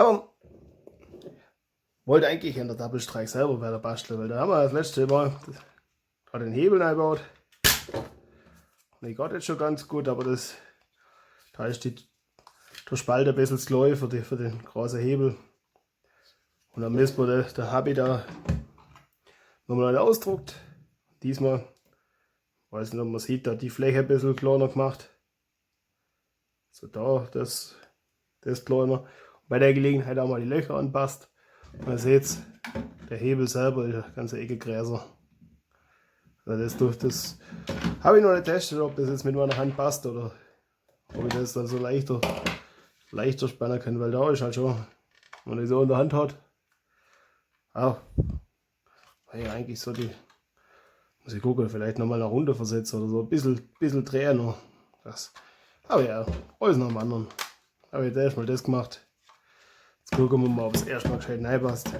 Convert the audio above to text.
Aber wollte eigentlich an der Double Strike selber weiter basteln, weil da haben wir das letzte Mal den Hebel eingebaut. Die geht jetzt schon ganz gut, aber da ist der Spalt ein bisschen zu neu für den großen Hebel. Und dann müssen wir da habe ich da nochmal einen ausgedruckt. Diesmal, weiß nicht, ob man sieht, da die Fläche ein bisschen kleiner gemacht. So da, das kleiner. Bei der Gelegenheit auch mal die Löcher anpasst. Und ihr seht, der Hebel selber ist eine ganze Ecke größer. Also das habe ich noch nicht getestet, ob das jetzt mit meiner Hand passt oder ob ich das dann so leichter spannen kann, weil da ist halt schon, wenn man die so in der Hand hat, auch, weil ja eigentlich so die, muss ich gucken, vielleicht nochmal nach runter versetzen oder so, ein bisschen drehen noch. Das, aber ja, alles nach dem anderen. Habe ich jetzt erstmal das gemacht. Jetzt gucken wir mal, ob es erstmal gescheit reinpasst.